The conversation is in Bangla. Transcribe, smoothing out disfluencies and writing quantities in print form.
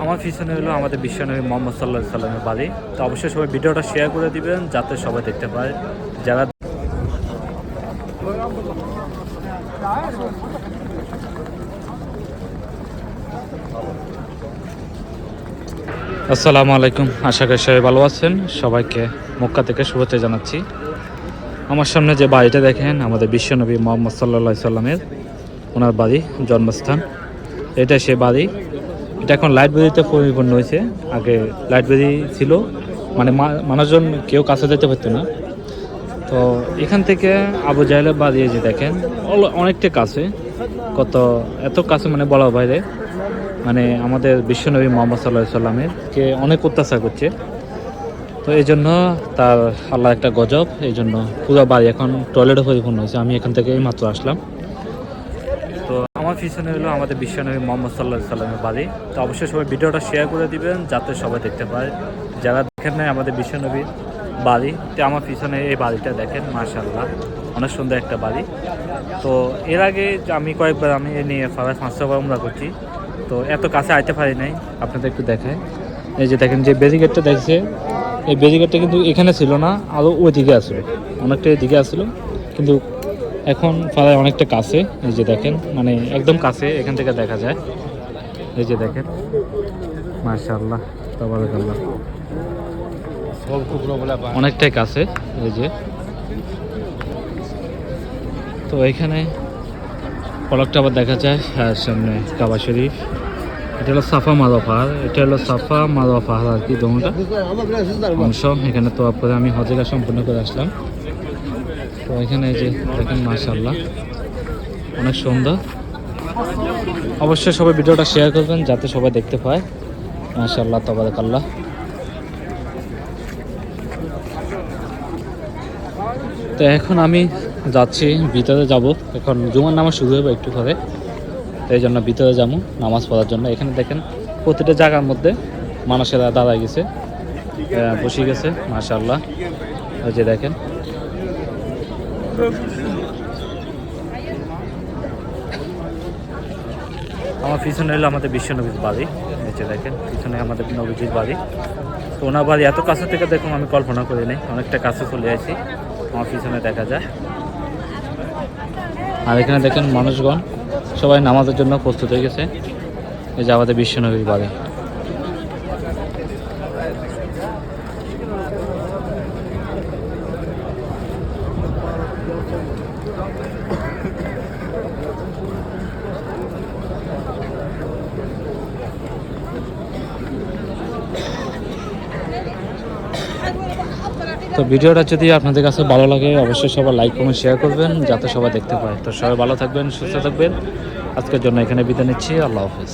আমার পিছনে হলো আমাদের বিশ্বনবী মোহাম্মদ সাল্লাল্লাহু আলাইহি সাল্লামের বাড়ি। তো অবশ্যই সবাই ভিডিওটা শেয়ার করে দিবেন যাতে সবাই দেখতে পায়। যারা আসসালামু আলাইকুম, আশা করি সবাই ভালো আছেন। সবাইকে মক্কা থেকে শুভেচ্ছা জানাচ্ছি। আমার সামনে যে বাড়িটা দেখেন আমাদের বিশ্বনবী মোহাম্মদ সাল্লাল্লাহু আলাইহি সাল্লামের ওনার বাড়ি, জন্মস্থান। এটা সে বাড়ি। এটা এখন লাইব্রেরিতে পরিপূর্ণ হয়েছে। আগে লাইব্রেরি ছিল, মানে মানুষজন কেউ কাছে যেতে পারতো না। তো এখান থেকে আবু জাহেলের বাড়ি যে দেখেন অনেকটা কাছে, এত কাছে মানে বলার বাইরে। মানে আমাদের বিশ্বনবী মোহাম্মদ সাল্লাল্লাহু আলাইহি সাল্লামের কে অনেক অত্যাচার করছে। তো এই জন্য তার আল্লাহ একটা গজব, এই জন্য পুরো বাড়ি এখন টয়লেটে পরিপূর্ণ হয়েছে। আমি এখান থেকে এই মাত্র আসলাম। তো আমার পিছনে হলো আমাদের বিশ্বনবী মোহাম্মদ সাল্লাল্লাহু আলাইহি সাল্লামের বাড়ি। তো অবশ্যই সবাই ভিডিওটা শেয়ার করে দিবেন যাতে সবাই দেখতে পায়। যারা দেখেন নাই আমাদের বিশ্বনবীর বাড়ি, তো আমার পিছনে এই বাড়িটা দেখেন, মাশাআল্লাহ অনেক সুন্দর একটা বাড়ি। তো এর আগে আমি কয়েকবার আমি এ নিয়ে 5-6বার উমরা করছি। তো এত কাছে আইতে পারি নাই, আপনাদের একটু দেখায়। এই যে দেখেন যে ব্যারিকেডটা দেখছে, এই ব্যারিকেডটা কিন্তু এখানে ছিল না, আরও ওইদিকে আসলো, অনেকটা এদিকে আসলো, কিন্তু এখন পাড়ায় অনেকটা কাছে। এই যে দেখেন, মানে একদম কাছে, এখান থেকে দেখা যায়। এই যে দেখেন, মাশাআল্লাহ তাবারাকাল্লাহ, অনেকটাই কাছে। এই যে, তো এখানে পলকটা আবার দেখা যায়। আর সামনে কাবা শরীফ। এটা হলো সাফা মারোয়া পাহাড়, এটা হলো সাফা মারোয়া পাহাড় আর কি, দোনোটা অংশ। এখানে তো আপনারা আমি হজেরা সম্পূর্ণ করে আসলাম। তো এখানে এই যে দেখেন, মাশাআল্লাহ অনেক সুন্দর। অবশ্যই সবাই ভিডিওটা শেয়ার করবেন যাতে সবাই দেখতে পায়। মাশাআল্লাহ তাবারাকাল্লাহ। তো এখন আমি যাচ্ছি, ভিতরে যাব। এখন জুমার নামাজ শুরু হবে একটু পরে, এই জন্য ভিতরে যাবো নামাজ পড়ার জন্য। এখানে দেখেন প্রতিটা জায়গার মধ্যে মানুষেরা দাঁড়ায় গেছে, বসে গেছে, মাশাআল্লাহ। এই যে দেখেন, আমার পিছনে হলো আমাদের বিশ্বনবীর বাড়ি। এই যে দেখেন পিছনে আমাদের নবীজির বাড়ি। তো ওনার বাড়ি এত কাছে থেকে দেখুন আমি কল্পনা করি নাই, অনেকটা কাছে চলে আসি। আমার পিছনে দেখা যায়। আর এখানে দেখেন মানুষগণ সবাই নামাজের জন্য প্রস্তুত হয়ে গেছে। এই যে আমাদের বিশ্বনবীর বাড়ি। তো ভিডিওটা যদি আপনাদের কাছে ভালো লাগে অবশ্যই সবাই লাইক কমেন্ট শেয়ার করবেন যাতে সবাই দেখতে পায়। তো সবাই ভালো থাকবেন, সুস্থ থাকবেন। আজকের জন্য এখানে বিদায় নিচ্ছি। আল্লাহ হাফেজ।